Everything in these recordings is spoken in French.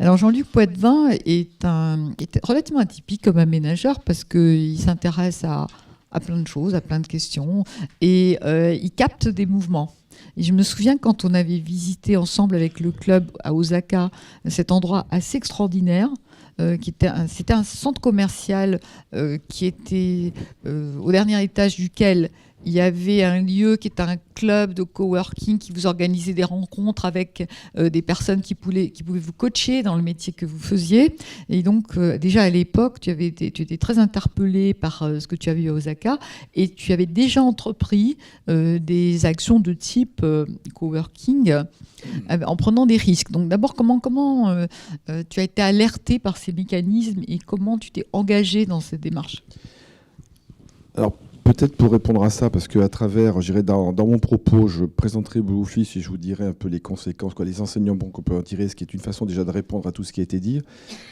Alors Jean-Luc Poitvin est relativement atypique comme aménageur parce qu'il s'intéresse à plein de choses, à plein de questions, et il capte des mouvements. Et je me souviens quand on avait visité ensemble avec le club à Osaka cet endroit assez extraordinaire, c'était un centre commercial qui était au dernier étage duquel il y avait un lieu qui était un club de coworking qui vous organisait des rencontres avec des personnes qui pouvaient vous coacher dans le métier que vous faisiez. Et donc, déjà à l'époque, tu étais très interpellé par ce que tu avais vu à Osaka et tu avais déjà entrepris des actions de type coworking en prenant des risques. Donc, d'abord, comment tu as été alerté par ces mécanismes et comment tu t'es engagé dans cette démarche? Alors, peut-être pour répondre à ça, parce qu'à travers, je dirais, dans mon propos, je présenterai Blue Office et je vous dirai un peu les conséquences, les enseignements qu'on peut en tirer, ce qui est une façon déjà de répondre à tout ce qui a été dit.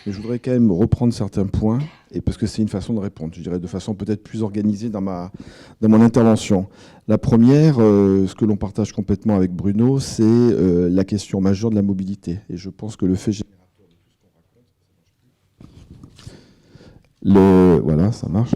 Mais je voudrais quand même reprendre certains points, et parce que c'est une façon de répondre, je dirais, de façon peut-être plus organisée dans mon intervention. La première, ce que l'on partage complètement avec Bruno, c'est la question majeure de la mobilité. Et je pense que le fait générateur de tout ce qu'on raconte, voilà, ça marche.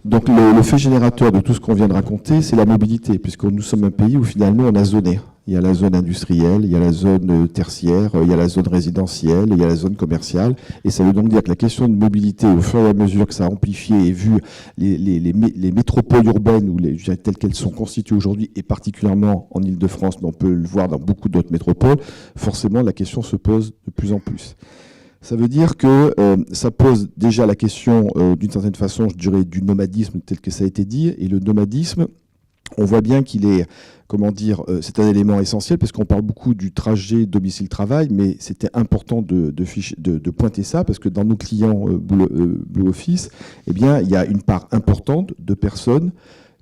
Donc le fait générateur de tout ce qu'on vient de raconter, c'est la mobilité, puisque nous sommes un pays où finalement on a zoné. Il y a la zone industrielle, il y a la zone tertiaire, il y a la zone résidentielle, il y a la zone commerciale. Et ça veut donc dire que la question de mobilité, au fur et à mesure que ça a amplifié et vu les métropoles urbaines ou telles qu'elles sont constituées aujourd'hui, et particulièrement en Île-de-France, mais on peut le voir dans beaucoup d'autres métropoles, forcément la question se pose de plus en plus. Ça veut dire que ça pose déjà la question, d'une certaine façon, je dirais, du nomadisme tel que ça a été dit. Et le nomadisme, on voit bien qu'il est, c'est un élément essentiel, parce qu'on parle beaucoup du trajet domicile-travail, mais c'était important de pointer ça, parce que dans nos clients Blue Office, eh bien, il y a une part importante de personnes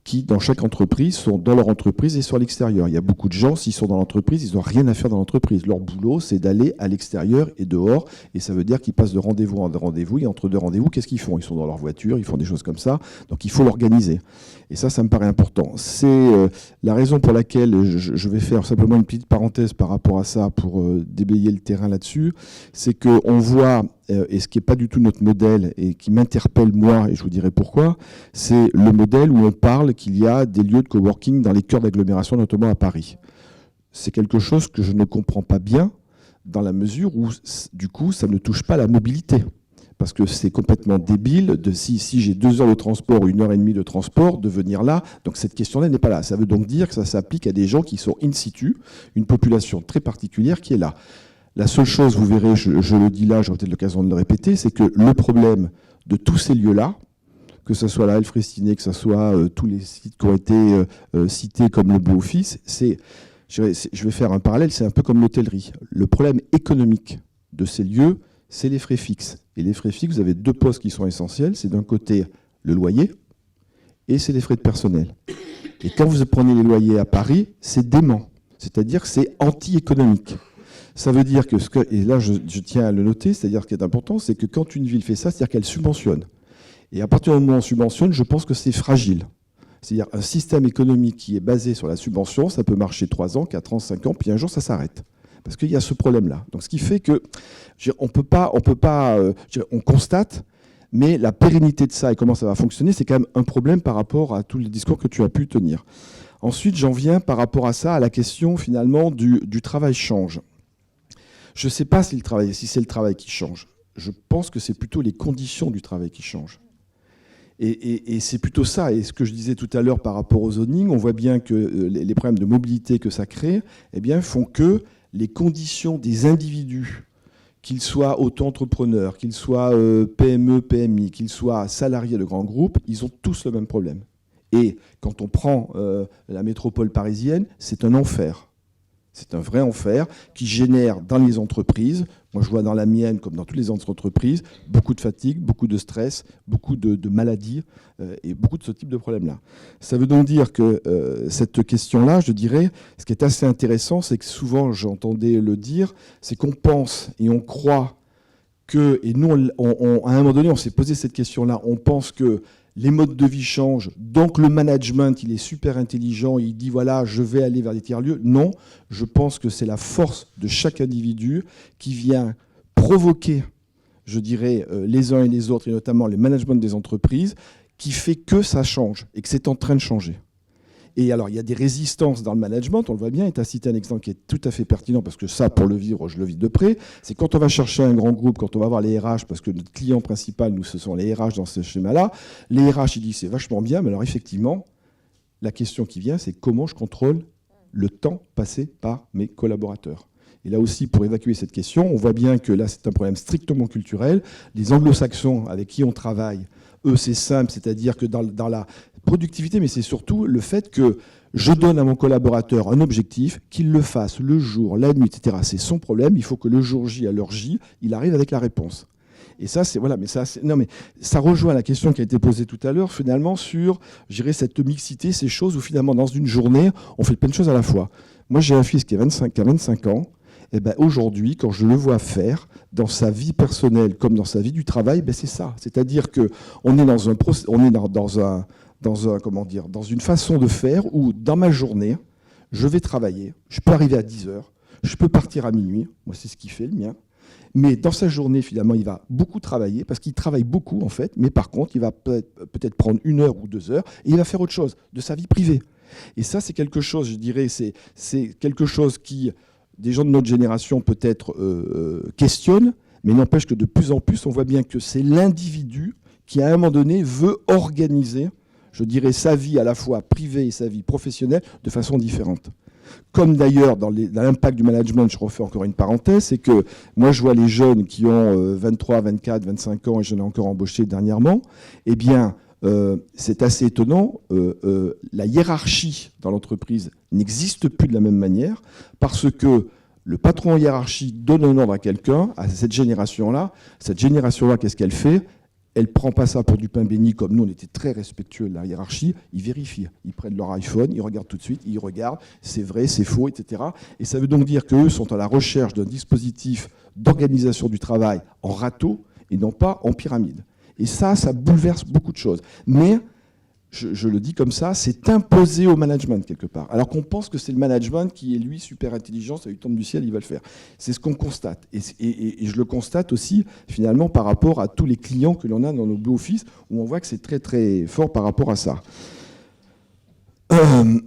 qui, dans chaque entreprise, sont dans leur entreprise et sur l'extérieur. Il y a beaucoup de gens, s'ils sont dans l'entreprise, ils n'ont rien à faire dans l'entreprise. Leur boulot, c'est d'aller à l'extérieur et dehors, et ça veut dire qu'ils passent de rendez-vous en rendez-vous, et entre deux rendez-vous, qu'est-ce qu'ils font? Ils sont dans leur voiture, ils font des choses comme ça, donc il faut l'organiser. Et ça me paraît important. C'est la raison pour laquelle je vais faire simplement une petite parenthèse par rapport à ça, pour déblayer le terrain là-dessus, c'est qu'on voit, et ce qui n'est pas du tout notre modèle, et qui m'interpelle moi, et je vous dirai pourquoi, c'est le modèle où on parle qu'il y a des lieux de coworking dans les cœurs d'agglomération, notamment à Paris. C'est quelque chose que je ne comprends pas bien, dans la mesure où, du coup, ça ne touche pas la mobilité. Parce que c'est complètement débile, si j'ai 2 heures de transport ou 1h30 de transport, de venir là. Donc cette question-là n'est pas là. Ça veut donc dire que ça s'applique à des gens qui sont in situ, une population très particulière qui est là. La seule chose, vous verrez, je le dis là, j'aurai peut-être l'occasion de le répéter, c'est que le problème de tous ces lieux-là, que ce soit la Halle Frestinet, que ce soit tous les sites qui ont été cités comme le Blue Office, je vais faire un parallèle, c'est un peu comme l'hôtellerie. Le problème économique de ces lieux, c'est les frais fixes. Et les frais fixes, vous avez 2 postes qui sont essentiels. C'est d'un côté le loyer et c'est les frais de personnel. Et quand vous prenez les loyers à Paris, c'est dément. C'est-à-dire que c'est anti-économique. Ça veut dire que, et là je tiens à le noter, c'est-à-dire ce qui est important, c'est que quand une ville fait ça, c'est-à-dire qu'elle subventionne. Et à partir du moment où on subventionne, je pense que c'est fragile. C'est-à-dire un système économique qui est basé sur la subvention, ça peut marcher 3 ans, 4 ans, 5 ans, puis un jour ça s'arrête. Parce qu'il y a ce problème-là. Donc, ce qui fait que on constate, mais la pérennité de ça et comment ça va fonctionner, c'est quand même un problème par rapport à tous les discours que tu as pu tenir. Ensuite, j'en viens par rapport à ça à la question finalement du travail change. Je ne sais pas si c'est le travail qui change. Je pense que c'est plutôt les conditions du travail qui changent. Et c'est plutôt ça. Et ce que je disais tout à l'heure par rapport au zoning, on voit bien que les problèmes de mobilité que ça crée, eh bien, font que les conditions des individus, qu'ils soient auto-entrepreneurs, qu'ils soient PME, PMI, qu'ils soient salariés de grands groupes, ils ont tous le même problème. Et quand on prend la métropole parisienne, c'est un enfer. C'est un vrai enfer qui génère dans les entreprises, moi je vois dans la mienne comme dans toutes les autres entreprises, beaucoup de fatigue, beaucoup de stress, beaucoup de maladies et beaucoup de ce type de problèmes-là. Ça veut donc dire que cette question-là, je dirais, ce qui est assez intéressant, c'est que souvent j'entendais le dire, c'est qu'on pense et on croit que, et nous à un moment donné on s'est posé cette question-là, on pense que les modes de vie changent, donc le management, il est super intelligent, il dit voilà, je vais aller vers des tiers-lieux. Non, je pense que c'est la force de chaque individu qui vient provoqué, je dirais, les uns et les autres, et notamment le management des entreprises, qui fait que ça change et que c'est en train de changer. Et alors, il y a des résistances dans le management, on le voit bien, et tu as cité un exemple qui est tout à fait pertinent, parce que ça, pour le vivre, je le vis de près, c'est quand on va chercher un grand groupe, quand on va voir les RH, parce que notre client principal, nous, ce sont les RH dans ce schéma-là, les RH, ils disent c'est vachement bien, mais alors effectivement, la question qui vient, c'est comment je contrôle le temps passé par mes collaborateurs. Et là aussi, pour évacuer cette question, on voit bien que là, c'est un problème strictement culturel. Les anglo-saxons avec qui on travaille, eux, c'est simple, c'est-à-dire que dans la productivité, mais c'est surtout le fait que je donne à mon collaborateur un objectif, qu'il le fasse le jour, la nuit, etc. C'est son problème, il faut que le jour J, à l'heure J, il arrive avec la réponse. Et ça, c'est voilà, mais ça rejoint la question qui a été posée tout à l'heure, finalement, sur, je dirais, cette mixité, ces choses où finalement, dans une journée, on fait plein de choses à la fois. Moi, j'ai un fils qui a 25 ans. Et ben aujourd'hui, quand je le vois faire, dans sa vie personnelle comme dans sa vie du travail, ben c'est ça. C'est-à-dire qu'on est dans une façon de faire où, dans ma journée, je vais travailler, je peux arriver à 10h, je peux partir à minuit, moi c'est ce qu'il fait, le mien. Mais dans sa journée, finalement, il va beaucoup travailler, parce qu'il travaille beaucoup, en fait, mais par contre, il va peut-être prendre 1 heure ou 2 heures, et il va faire autre chose, de sa vie privée. Et ça, c'est quelque chose, je dirais, c'est quelque chose qui, des gens de notre génération, peut-être, questionnent, mais n'empêche que de plus en plus, on voit bien que c'est l'individu qui, à un moment donné, veut organiser, je dirais, sa vie à la fois privée et sa vie professionnelle de façon différente. Comme d'ailleurs dans l'impact du management, je refais encore une parenthèse, c'est que moi je vois les jeunes qui ont 23, 24, 25 ans, et j'en ai encore embauché dernièrement, eh bien c'est assez étonnant, la hiérarchie dans l'entreprise n'existe plus de la même manière, parce que le patron en hiérarchie donne un ordre à quelqu'un, à cette génération-là, qu'est-ce qu'elle fait ? Elle ne prend pas ça pour du pain béni, comme nous, on était très respectueux de la hiérarchie. Ils vérifient. Ils prennent leur iPhone, ils regardent tout de suite, ils regardent, c'est vrai, c'est faux, etc. Et ça veut donc dire qu'eux sont à la recherche d'un dispositif d'organisation du travail en râteau et non pas en pyramide. Et ça bouleverse beaucoup de choses. Mais, je le dis comme ça, c'est imposé au management quelque part. Alors qu'on pense que c'est le management qui est, lui, super intelligent, ça lui tombe du ciel, il va le faire. C'est ce qu'on constate. Et je le constate aussi, finalement, par rapport à tous les clients que l'on a dans nos blue office, où on voit que c'est très, très fort par rapport à ça. Je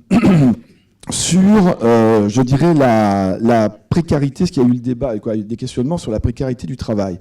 dirais, la précarité, ce qu'il y a eu le débat, il y a eu des questionnements sur la précarité du travail.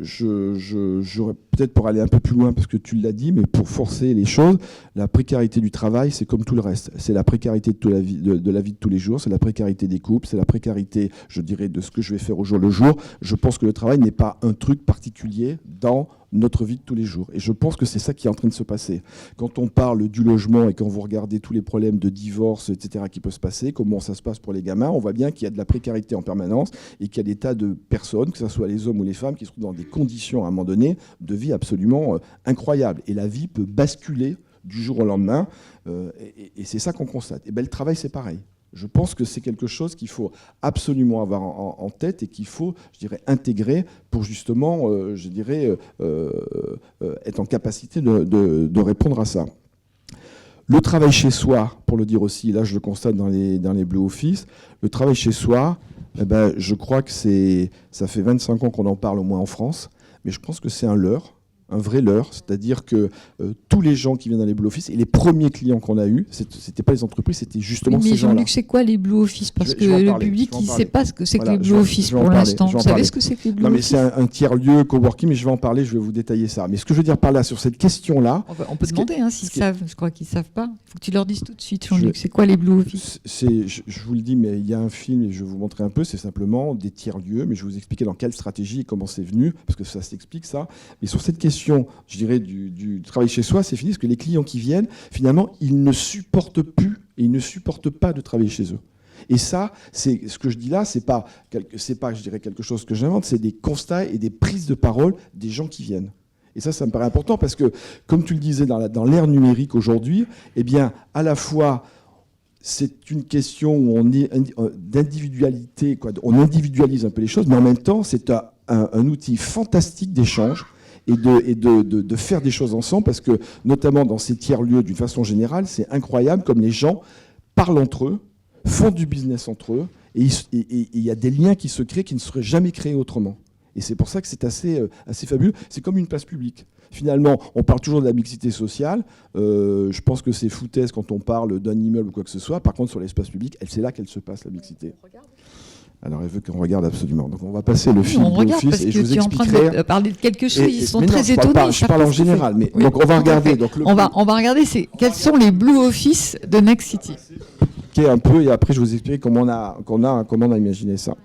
J'aurais peut-être pour aller un peu plus loin, parce que tu l'as dit, mais pour forcer les choses, la précarité du travail, c'est comme tout le reste. C'est la précarité de la vie de tous les jours, c'est la précarité des couples, c'est la précarité, je dirais, de ce que je vais faire au jour le jour. Je pense que le travail n'est pas un truc particulier dans notre vie de tous les jours. Et je pense que c'est ça qui est en train de se passer. Quand on parle du logement et quand vous regardez tous les problèmes de divorce, etc., qui peuvent se passer, comment ça se passe pour les gamins, on voit bien qu'il y a de la précarité en permanence et qu'il y a des tas de personnes, que ce soit les hommes ou les femmes, qui se trouvent dans des conditions, à un moment donné, de vie absolument incroyables. Et la vie peut basculer du jour au lendemain. Et c'est ça qu'on constate. Et bien, le travail, c'est pareil. Je pense que c'est quelque chose qu'il faut absolument avoir en tête et qu'il faut, je dirais, intégrer pour justement, être en capacité de répondre à ça. Le travail chez soi, pour le dire aussi, là je le constate dans les Blue Office, le travail chez soi, je crois que ça fait 25 ans qu'on en parle au moins en France, mais je pense que c'est un leurre. Un vrai leurre, c'est-à-dire que tous les gens qui viennent dans les Blue Office, et les premiers clients qu'on a eus, c'était pas les entreprises, c'était justement ces gens-là. Mais Jean-Luc, c'est quoi les Blue Office ? Parce que le public, il ne sait pas ce que c'est que les Blue Office pour l'instant. Vous savez ce que c'est que les Blue Office ? Non, mais c'est un tiers-lieu coworking, mais je vais en parler, je vais vous détailler ça. Mais ce que je veux dire par là, sur cette question-là... On peut demander s'ils savent, je crois qu'ils ne savent pas. Il faut que tu leur dises tout de suite, Jean-Luc, c'est quoi les Blue Office ? Je vous le dis, mais il y a un film, et je vais vous montrer un peu, c'est simplement des tiers-lieux, mais je vais vous expliquer dans quelle stratégie et comment c'est venu, parce que ça s'explique ça. Mais sur cette question, je dirais, du travail chez soi, c'est fini, parce que les clients qui viennent, finalement, ils ne supportent plus et ils ne supportent pas de travailler chez eux. Et ça, c'est ce que je dis là, c'est pas, je dirais, quelque chose que j'invente, c'est des constats et des prises de parole des gens qui viennent. Et ça me paraît important parce que, comme tu le disais, dans l'ère numérique aujourd'hui, eh bien, à la fois, c'est une question où on est d'individualité, on individualise un peu les choses, mais en même temps, c'est un outil fantastique d'échange et de faire des choses ensemble, parce que, notamment dans ces tiers-lieux, d'une façon générale, c'est incroyable comme les gens parlent entre eux, font du business entre eux, Et il y a des liens qui se créent qui ne seraient jamais créés autrement. Et c'est pour ça que c'est assez fabuleux. C'est comme une place publique. Finalement, on parle toujours de la mixité sociale. Je pense que c'est foutaise quand on parle d'un immeuble ou quoi que ce soit. Par contre, sur l'espace public, c'est là qu'elle se passe, la mixité. Alors, elle veut qu'on regarde absolument. Donc, on va passer le film de l'office et je vous expliquerai. Tu es en train de parler de quelque chose, ils sont très étonnés. Je parle en général. Mais, oui, donc, on va regarder. Donc, on va regarder quels sont les Blue Office de Next City. Qui est un peu, et après, je vous expliquerai comment on a imaginé ça.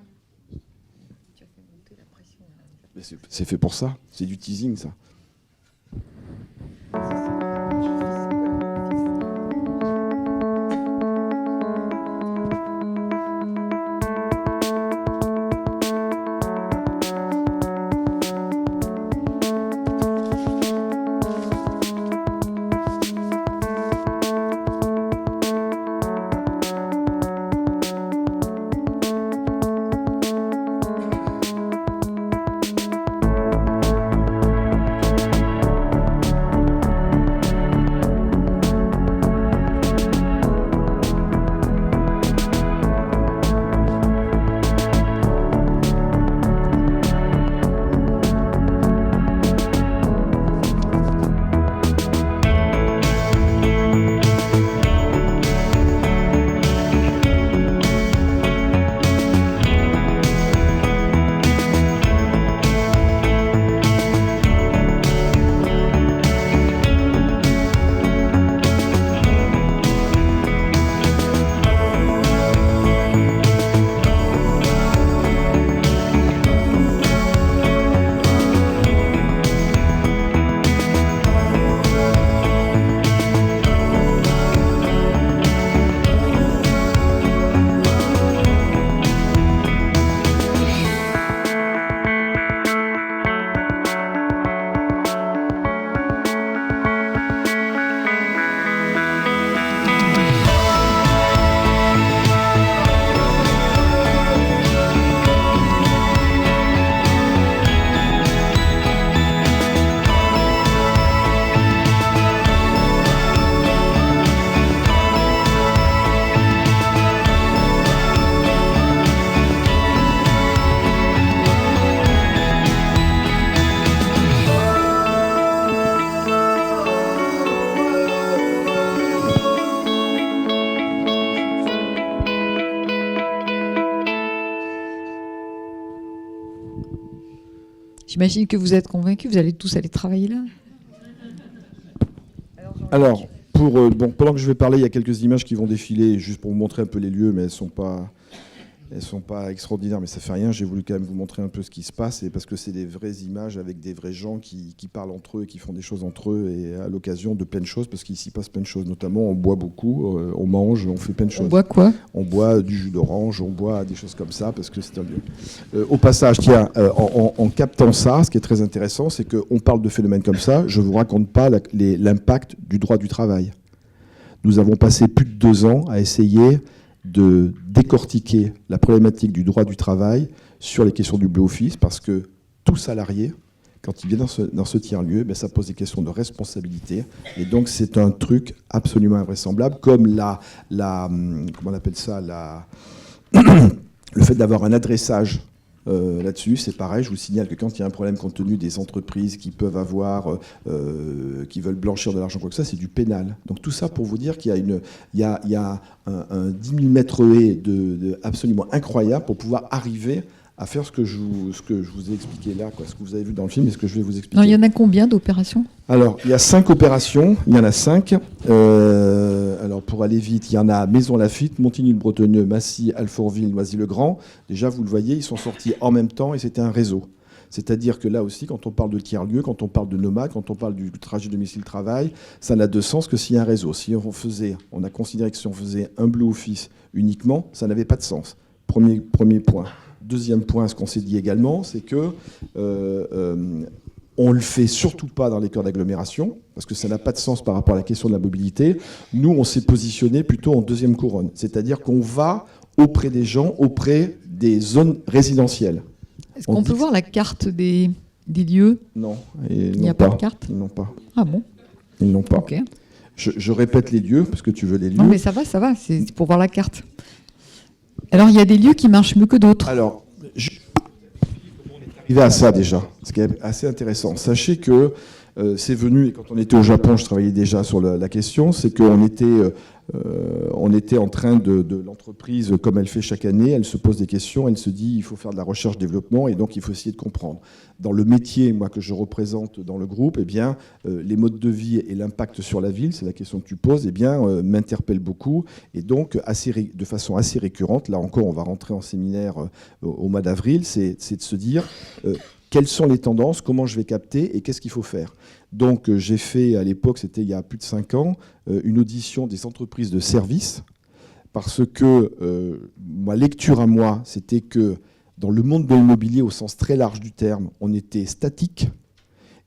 C'est fait pour ça. C'est du teasing, ça. J'imagine que vous êtes convaincus, vous allez tous aller travailler là. Alors, pendant que je vais parler, il y a quelques images qui vont défiler, juste pour vous montrer un peu les lieux, mais elles sont pas extraordinaires, mais ça fait rien. J'ai voulu quand même vous montrer un peu ce qui se passe, et parce que c'est des vraies images avec des vrais gens qui parlent entre eux, qui font des choses entre eux, et à l'occasion de plein de choses, parce qu'ici passe plein de choses. Notamment, on boit beaucoup, on mange, on fait plein de choses. On boit quoi ? On boit du jus d'orange, on boit des choses comme ça, parce que c'est un lieu. Au passage, tiens, en captant ça, ce qui est très intéressant, c'est qu'on parle de phénomènes comme ça, je ne vous raconte pas l'impact du droit du travail. Nous avons passé plus de 2 ans à essayer de décortiquer la problématique du droit du travail sur les questions du Blue Office, parce que tout salarié, quand il vient dans ce tiers-lieu, ça pose des questions de responsabilité. Et donc, c'est un truc absolument invraisemblable, comme comment on appelle ça, le fait d'avoir un adressage là-dessus, c'est pareil. Je vous signale que quand il y a un problème compte tenu des entreprises qui peuvent avoir, qui veulent blanchir de l'argent, quoi que ça, c'est du pénal. Donc tout ça pour vous dire qu'il y a un 10 000 mètres haies absolument incroyable pour pouvoir arriver à faire ce que je vous ai expliqué là, ce que vous avez vu dans le film et ce que je vais vous expliquer. Non, il y en a combien d'opérations ? Alors, il y a 5 opérations, il y en a 5. Alors, pour aller vite, il y en a à Maisons-Laffitte, Montigny-le-Bretonneux, Massy, Alfortville, Noisy-le-Grand. Déjà, vous le voyez, ils sont sortis en même temps et c'était un réseau. C'est-à-dire que là aussi, quand on parle de tiers-lieu, quand on parle de nomade, quand on parle du trajet domicile-travail, ça n'a de sens que s'il y a un réseau. Si on a considéré que si on faisait un Blue Office uniquement, ça n'avait pas de sens. Premier point. Deuxième point, ce qu'on s'est dit également, c'est que on le fait surtout pas dans les cœurs d'agglomération, parce que ça n'a pas de sens par rapport à la question de la mobilité. Nous, on s'est positionné plutôt en deuxième couronne, c'est-à-dire qu'on va auprès des gens, auprès des zones résidentielles. Est-ce qu'on peut voir la carte des lieux ? Non. Il n'y a pas de carte ? Ils n'ont pas. Ah bon ? Ils n'ont pas. Ok. Je répète les lieux, parce que tu veux les lieux. Non, mais ça va, c'est pour voir la carte. Alors, il y a des lieux qui marchent mieux que d'autres. Alors, comment on est arrivé à ça déjà, ce qui est assez intéressant. Sachez que c'est venu, et quand on était au Japon, je travaillais déjà sur la question, c'est qu'on était en train de l'entreprise, comme elle fait chaque année, elle se pose des questions, elle se dit il faut faire de la recherche-développement et donc il faut essayer de comprendre. Dans le métier, moi, que je représente dans le groupe, eh bien, les modes de vie et l'impact sur la ville, c'est la question que tu poses, eh bien, m'interpellent beaucoup et donc de façon assez récurrente, là encore, on va rentrer en séminaire au mois d'avril, c'est de se dire quelles sont les tendances, comment je vais capter et qu'est-ce qu'il faut faire. Donc j'ai fait, à l'époque, c'était il y a plus de 5 ans, une audition des entreprises de services, parce que ma lecture à moi, c'était que dans le monde de l'immobilier, au sens très large du terme, on était statique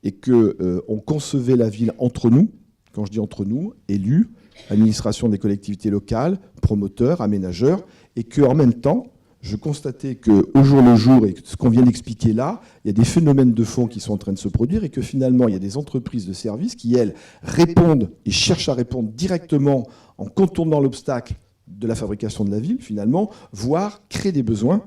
et qu'on concevait la ville entre nous, quand je dis entre nous, élus, administration des collectivités locales, promoteurs, aménageurs, et qu'en même temps, je constatais qu'au jour le jour, et ce qu'on vient d'expliquer là, il y a des phénomènes de fond qui sont en train de se produire et que finalement, il y a des entreprises de services qui, elles, répondent et cherchent à répondre directement en contournant l'obstacle de la fabrication de la ville, finalement, voire créer des besoins,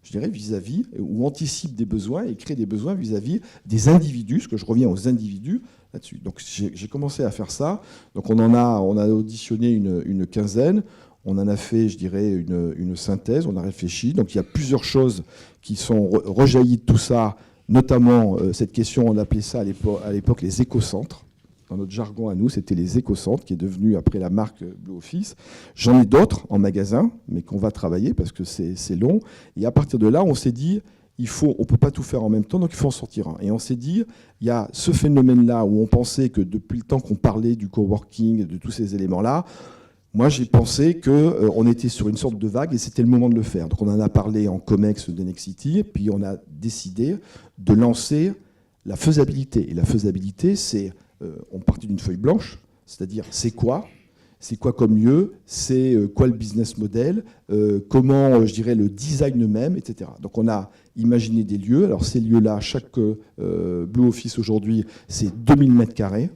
je dirais, vis-à-vis, ou anticipent des besoins et créent des besoins vis-à-vis des individus, ce que je reviens aux individus là-dessus. Donc j'ai commencé à faire ça. Donc on a auditionné une quinzaine. On en a fait, je dirais, une synthèse, on a réfléchi. Donc il y a plusieurs choses qui sont rejaillies de tout ça, notamment cette question, on appelait ça à l'époque les écocentres. Dans notre jargon à nous, c'était les écocentres, qui est devenu après la marque Blue Office. J'en ai d'autres en magasin, mais qu'on va travailler parce que c'est long. Et à partir de là, on s'est dit, on ne peut pas tout faire en même temps, donc il faut en sortir un. Et on s'est dit, il y a ce phénomène-là où on pensait que depuis le temps qu'on parlait du coworking, de tous ces éléments-là, moi, j'ai pensé qu'on était sur une sorte de vague et c'était le moment de le faire. Donc, on en a parlé en COMEX de Nexity, puis on a décidé de lancer la faisabilité. Et la faisabilité, c'est, on partit d'une feuille blanche, c'est-à-dire, c'est quoi comme lieu, c'est quoi le business model, comment, je dirais, le design même, etc. Donc, on a imaginé des lieux. Alors, ces lieux-là, chaque Blue Office aujourd'hui, c'est 2000 m².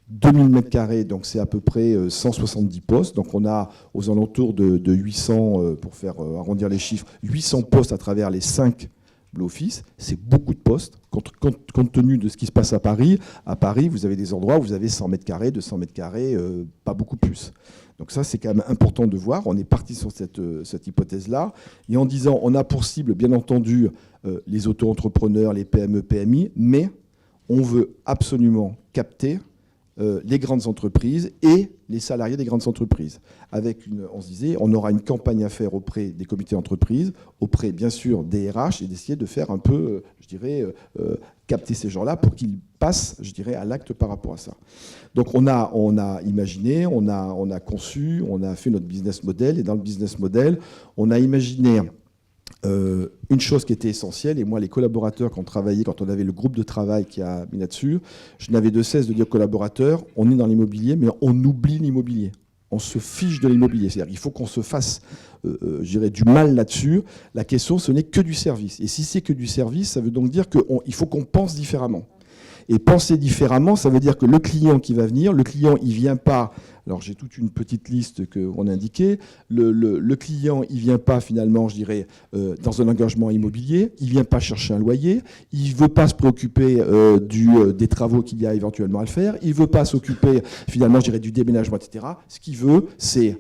2000 m², donc c'est à peu près 170 postes. Donc on a aux alentours de 800, pour faire arrondir les chiffres, 800 postes à travers les 5 Blue Office. C'est beaucoup de postes. Compte tenu de ce qui se passe à Paris, vous avez des endroits où vous avez 100 m², 200 m², pas beaucoup plus. Donc ça, c'est quand même important de voir. On est parti sur cette hypothèse-là. Et en disant, on a pour cible, bien entendu, les auto-entrepreneurs, les PME, PMI, mais on veut absolument capter les grandes entreprises et les salariés des grandes entreprises. On se disait, on aura une campagne à faire auprès des comités d'entreprise, auprès bien sûr des RH, et d'essayer de faire un peu, je dirais, capter ces gens-là pour qu'ils passent, je dirais, à l'acte par rapport à ça. Donc on a imaginé, on a conçu, on a fait notre business model, et dans le business model, on a imaginé une chose qui était essentielle, et moi les collaborateurs quand on avait le groupe de travail qui a mis là-dessus, je n'avais de cesse de dire aux collaborateurs, on est dans l'immobilier, mais on oublie l'immobilier. On se fiche de l'immobilier. C'est-à-dire qu'il faut qu'on se fasse je dirais, du mal là-dessus. La question, ce n'est que du service. Et si c'est que du service, ça veut donc dire qu'il faut qu'on pense différemment. Et penser différemment, ça veut dire que le client qui va venir, le client, il ne vient pas... Alors, j'ai toute une petite liste qu'on a indiquée. Le client, il ne vient pas, finalement, je dirais, dans un engagement immobilier. Il ne vient pas chercher un loyer. Il ne veut pas se préoccuper des travaux qu'il y a éventuellement à le faire. Il ne veut pas s'occuper, finalement, je dirais, du déménagement, etc. Ce qu'il veut, c'est,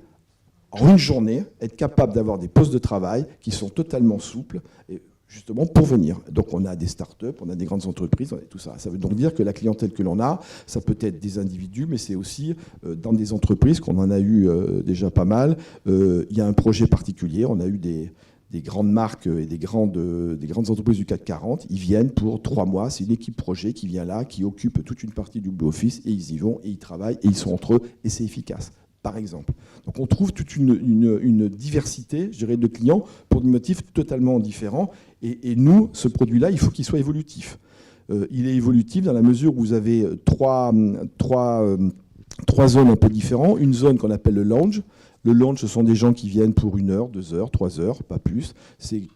en une journée, être capable d'avoir des postes de travail qui sont totalement souples, et justement pour venir. Donc on a des startups, on a des grandes entreprises, on a tout ça. Ça veut donc dire que la clientèle que l'on a, ça peut être des individus, mais c'est aussi dans des entreprises, qu'on en a eu déjà pas mal. Il y a un projet particulier, on a eu des grandes marques et des grandes entreprises du CAC 40, ils viennent pour 3 mois, c'est une équipe projet qui vient là, qui occupe toute une partie du Blue Office, et ils y vont, et ils travaillent, et ils sont entre eux, et c'est efficace. Par exemple. Donc on trouve toute une diversité, je dirais, de clients pour des motifs totalement différents. Et nous, ce produit-là, il faut qu'il soit évolutif. Il est évolutif dans la mesure où vous avez trois zones un peu différentes. Une zone qu'on appelle le lounge. Le lounge, ce sont des gens qui viennent pour 1 heure, 2 heures, 3 heures, pas plus. Il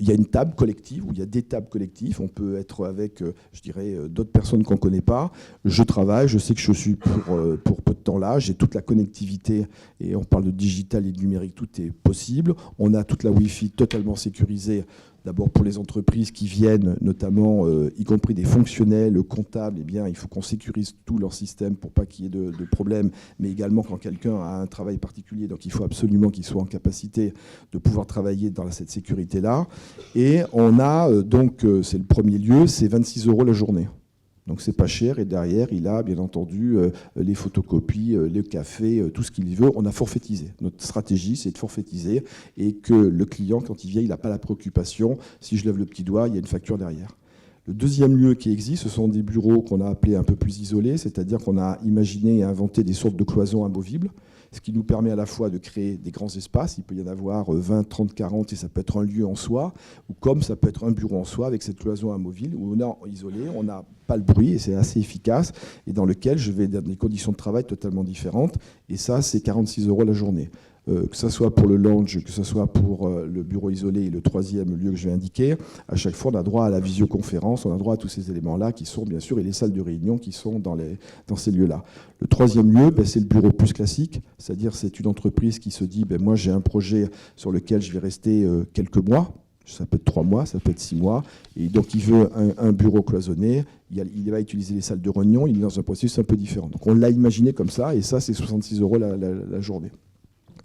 y a une table collective, ou il y a des tables collectives. On peut être avec, je dirais, d'autres personnes qu'on ne connaît pas. Je travaille, je sais que je suis pour peu de temps là. J'ai toute la connectivité, et on parle de digital et de numérique, tout est possible. On a toute la Wi-Fi totalement sécurisée. D'abord pour les entreprises qui viennent, notamment, y compris des fonctionnels, comptables, eh bien, il faut qu'on sécurise tout leur système pour pas qu'il y ait de problèmes, mais également quand quelqu'un a un travail particulier, donc il faut absolument qu'il soit en capacité de pouvoir travailler dans cette sécurité-là. Et on a, donc, c'est le premier lieu, c'est 26 € la journée. Donc c'est pas cher, et derrière il a bien entendu les photocopies, le café, tout ce qu'il veut. On a forfaitisé. Notre stratégie c'est de forfaitiser et que le client quand il vient il n'a pas la préoccupation, si je lève le petit doigt il y a une facture derrière. Le deuxième lieu qui existe, ce sont des bureaux qu'on a appelés un peu plus isolés, c'est-à-dire qu'on a imaginé et inventé des sortes de cloisons amovibles, ce qui nous permet à la fois de créer des grands espaces, il peut y en avoir 20, 30, 40, et ça peut être un lieu en soi, ou comme ça peut être un bureau en soi avec cette cloison amovible, où on est isolé, on n'a pas le bruit, et c'est assez efficace, et dans lequel je vais dans des conditions de travail totalement différentes, et ça c'est 46 € la journée. Que ce soit pour le lounge, que ce soit pour le bureau isolé et le troisième lieu que je vais indiquer, à chaque fois on a droit à la visioconférence, on a droit à tous ces éléments-là qui sont bien sûr, et les salles de réunion qui sont dans ces lieux-là. Le troisième lieu, c'est le bureau plus classique, c'est-à-dire c'est une entreprise qui se dit, moi j'ai un projet sur lequel je vais rester quelques mois, ça peut être 3 mois, ça peut être 6 mois, et donc il veut un bureau cloisonné, il va utiliser les salles de réunion, il est dans un processus un peu différent. Donc on l'a imaginé comme ça, et ça c'est 66 € la journée.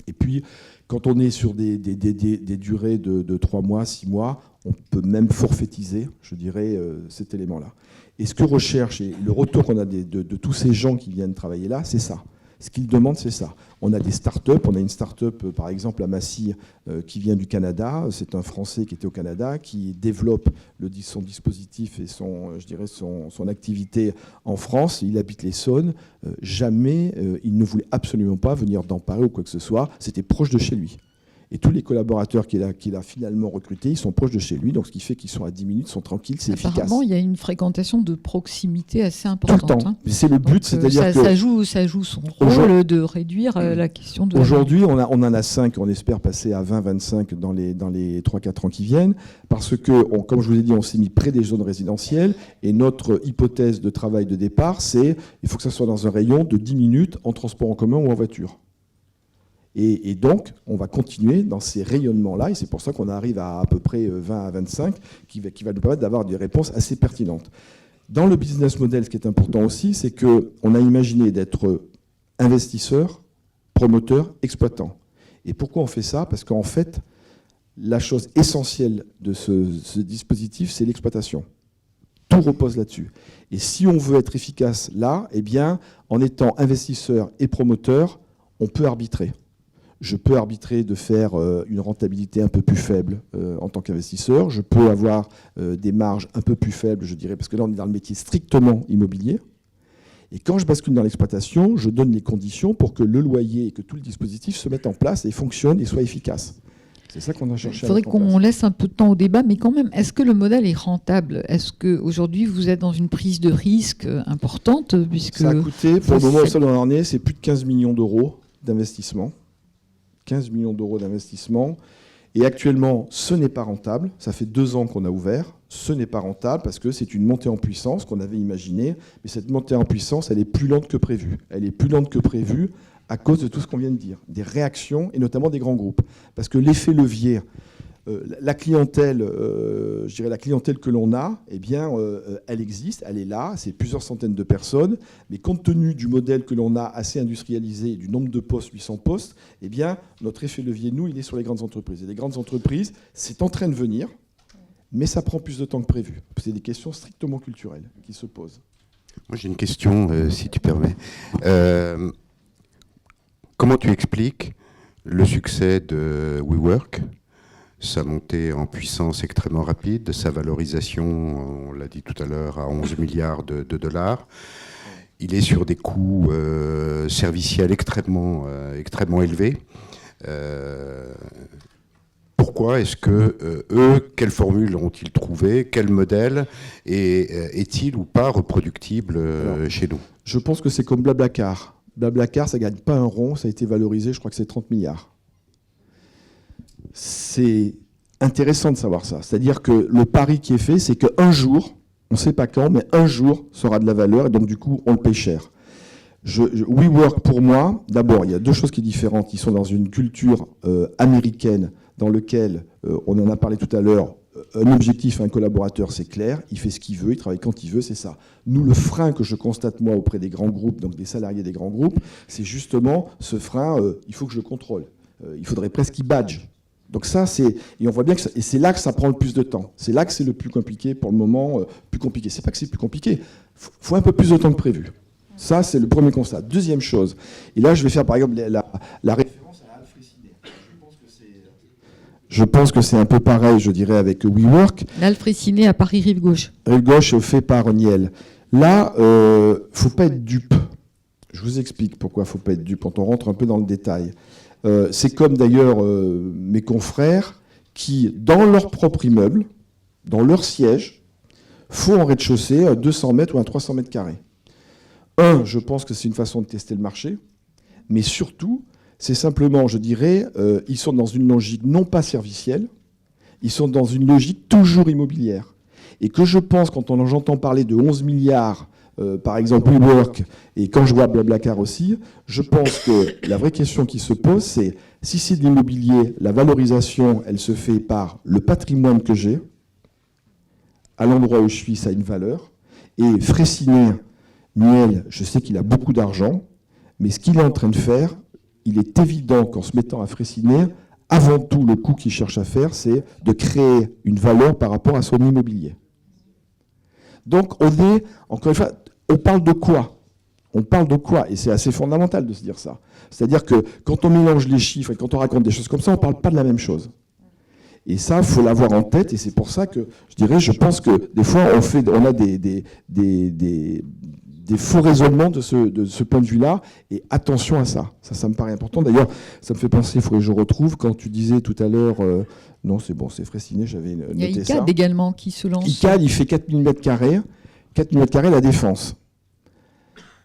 Et puis, quand on est sur des durées de 3 mois, 6 mois, on peut même forfaitiser, je dirais, cet élément-là. Et ce que recherche, et le retour qu'on a de tous ces gens qui viennent travailler là, c'est ça. Ce qu'ils demandent, c'est ça. On a des start-up. On a une start-up, par exemple, à Massy, qui vient du Canada. C'est un Français qui était au Canada, qui développe son dispositif et son activité en France. Il habite l'Essonne. Jamais, il ne voulait absolument pas venir dans Paris ou quoi que ce soit. C'était proche de chez lui. Et tous les collaborateurs qu'il a finalement recrutés, ils sont proches de chez lui, donc ce qui fait qu'ils sont à 10 minutes, sont tranquilles, c'est efficace. Apparemment, il y a une fréquentation de proximité assez importante. Tout le temps. C'est le but, c'est-à-dire que... Ça joue son rôle de réduire la question de... Aujourd'hui, on en a 5, on espère passer à 20, 25 dans les 3-4 ans qui viennent, parce que, comme je vous ai dit, on s'est mis près des zones résidentielles, et notre hypothèse de travail de départ, c'est il faut que ça soit dans un rayon de 10 minutes en transport en commun ou en voiture. Et donc, on va continuer dans ces rayonnements-là, et c'est pour ça qu'on arrive à peu près 20 à 25, qui va nous permettre d'avoir des réponses assez pertinentes. Dans le business model, ce qui est important aussi, c'est qu'on a imaginé d'être investisseur, promoteur, exploitant. Et pourquoi on fait ça? Parce qu'en fait, la chose essentielle de ce dispositif, c'est l'exploitation. Tout repose là-dessus. Et si on veut être efficace là, eh bien, en étant investisseur et promoteur, on peut arbitrer. Je peux arbitrer de faire une rentabilité un peu plus faible en tant qu'investisseur. Je peux avoir des marges un peu plus faibles, je dirais, parce que là, on est dans le métier strictement immobilier. Et quand je bascule dans l'exploitation, je donne les conditions pour que le loyer et que tout le dispositif se mette en place et fonctionne et soit efficace. C'est ça qu'on a cherché. Il faudrait qu'on laisse un peu de temps au débat, mais quand même, est-ce que le modèle est rentable? Est-ce qu'aujourd'hui, vous êtes dans une prise de risque importante puisque ça a coûté, pour le moment où ça en est, c'est plus de 15 millions d'euros d'investissement. 15 millions d'euros d'investissement. Et actuellement, ce n'est pas rentable. Ça fait 2 ans qu'on a ouvert. Ce n'est pas rentable parce que c'est une montée en puissance qu'on avait imaginée. Mais cette montée en puissance, elle est plus lente que prévu. Elle est plus lente que prévu à cause de tout ce qu'on vient de dire. Des réactions et notamment des grands groupes. Parce que l'effet levier, la clientèle, je dirais la clientèle que l'on a, eh bien, elle existe, elle est là, c'est plusieurs centaines de personnes, mais compte tenu du modèle que l'on a assez industrialisé et du nombre de postes, 800 postes, eh bien, notre effet levier, nous, il est sur les grandes entreprises. Et les grandes entreprises, c'est en train de venir, mais ça prend plus de temps que prévu. C'est des questions strictement culturelles qui se posent. Moi, j'ai une question, si tu permets. Comment tu expliques le succès de WeWork, sa montée en puissance extrêmement rapide, sa valorisation, on l'a dit tout à l'heure, à 11 milliards de dollars. Il est sur des coûts serviciels extrêmement élevés. Pourquoi est-ce que eux, quelle formule ont-ils trouvé? Quel modèle est-il ou pas reproductible chez nous? Je pense que c'est comme Blablacar. Blablacar, ça ne gagne pas un rond, ça a été valorisé, je crois que c'est 30 milliards. C'est intéressant de savoir ça. C'est-à-dire que le pari qui est fait, c'est qu'un jour, on ne sait pas quand, mais un jour, ça aura de la valeur, et donc du coup, on le paye cher. WeWork, pour moi, d'abord, il y a deux choses qui sont différentes. Ils sont dans une culture américaine, dans laquelle, on en a parlé tout à l'heure, un objectif à un collaborateur, c'est clair, il fait ce qu'il veut, il travaille quand il veut, c'est ça. Nous, le frein que je constate, moi, auprès des grands groupes, donc des salariés des grands groupes, c'est justement ce frein, il faut que je le contrôle. Il faudrait presque qu'il badge. Donc ça, et on voit bien que et c'est là que ça prend le plus de temps. C'est là que c'est le plus compliqué pour le moment, plus compliqué. C'est pas que c'est plus compliqué, faut un peu plus de temps que prévu. Ça, c'est le premier constat. Deuxième chose, et là, je vais faire par exemple la référence à Alfred Siné. Je pense que c'est un peu pareil, je dirais, avec WeWork. L'Alfred Siné à Paris Rive-Gauche. Rive-Gauche fait par Niel. Là, faut pas être dupe. Je vous explique pourquoi faut pas être dupe quand on rentre un peu dans le détail. C'est comme d'ailleurs mes confrères qui, dans leur propre immeuble, dans leur siège, font en rez-de-chaussée 200 mètres ou un 300 mètres carrés. Je pense que c'est une façon de tester le marché, mais surtout, c'est simplement, je dirais, ils sont dans une logique non pas servicielle, ils sont dans une logique toujours immobilière. Et que je pense, quand j'entends parler de 11 milliards, par exemple WeWork, et quand je vois Blablacar aussi, je pense que la vraie question qui se pose, c'est si c'est de l'immobilier, la valorisation, elle se fait par le patrimoine que j'ai, à l'endroit où je suis, ça a une valeur, et Freycinet, Niel, je sais qu'il a beaucoup d'argent, mais ce qu'il est en train de faire, il est évident qu'en se mettant à Freycinet, avant tout, le coup qu'il cherche à faire, c'est de créer une valeur par rapport à son immobilier. Donc, encore une fois, on parle de quoi ? On parle de quoi ? Et c'est assez fondamental de se dire ça. C'est-à-dire que quand on mélange les chiffres et quand on raconte des choses comme ça, on ne parle pas de la même chose. Et ça, il faut l'avoir en tête, et c'est pour ça que, je pense que des fois, on a des faux raisonnements de ce point de vue-là, et attention à ça. Ça me paraît important. D'ailleurs, ça me fait penser, il faudrait que je retrouve, quand tu disais tout à l'heure, non, c'est bon, c'est Freycinet, j'avais noté ça. Il y a ICAD également qui se lance. ICAD, il fait 4000 m², 4000 m² la Défense.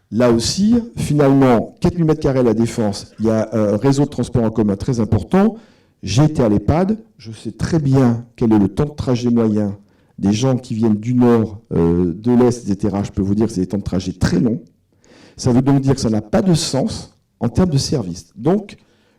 Là aussi, finalement, 4000 m² la Défense, il y a un réseau de transport en commun très important. J'ai été à l'EHPAD, je sais très bien quel est le temps de trajet moyen des gens qui viennent du nord, de l'est, etc. Je peux vous dire que c'est des temps de trajet très longs. Ça veut donc dire que ça n'a pas de sens en termes de service. Donc,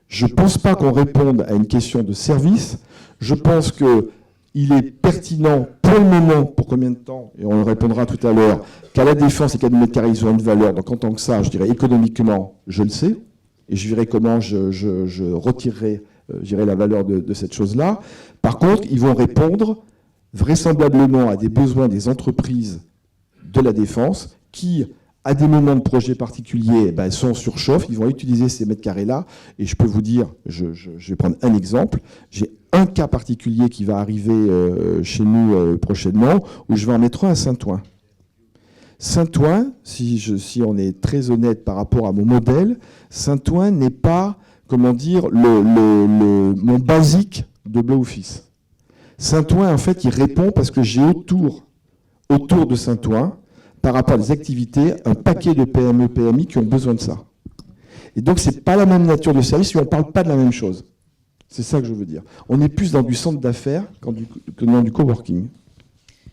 je ne pense pas qu'on réponde à une question de service. Je pense qu'il est pertinent pour le moment, pour combien de temps, et on le répondra tout à l'heure, qu'à la Défense et 4000 m², ils ont une valeur. Donc en tant que ça, je dirais économiquement, je le sais, et je verrai comment je retirerai la valeur de cette chose-là. Par contre, ils vont répondre vraisemblablement à des besoins des entreprises de la Défense qui, à des moments de projet particuliers, sont en surchauffe, ils vont utiliser ces mètres carrés-là. Et je peux vous dire, je vais prendre un exemple, j'ai un cas particulier qui va arriver chez nous prochainement, où je vais en mettre un à Saint-Ouen. Saint-Ouen, si on est très honnête par rapport à mon modèle, Saint-Ouen n'est pas, comment dire, mon basique de Blue Office. Saint-Ouen, en fait, il répond parce que j'ai autour de Saint-Ouen, par rapport à des activités, un paquet de PME, PMI qui ont besoin de ça. Et donc, ce n'est pas la même nature de service, mais on ne parle pas de la même chose. C'est ça que je veux dire. On est plus dans du centre d'affaires que dans du coworking.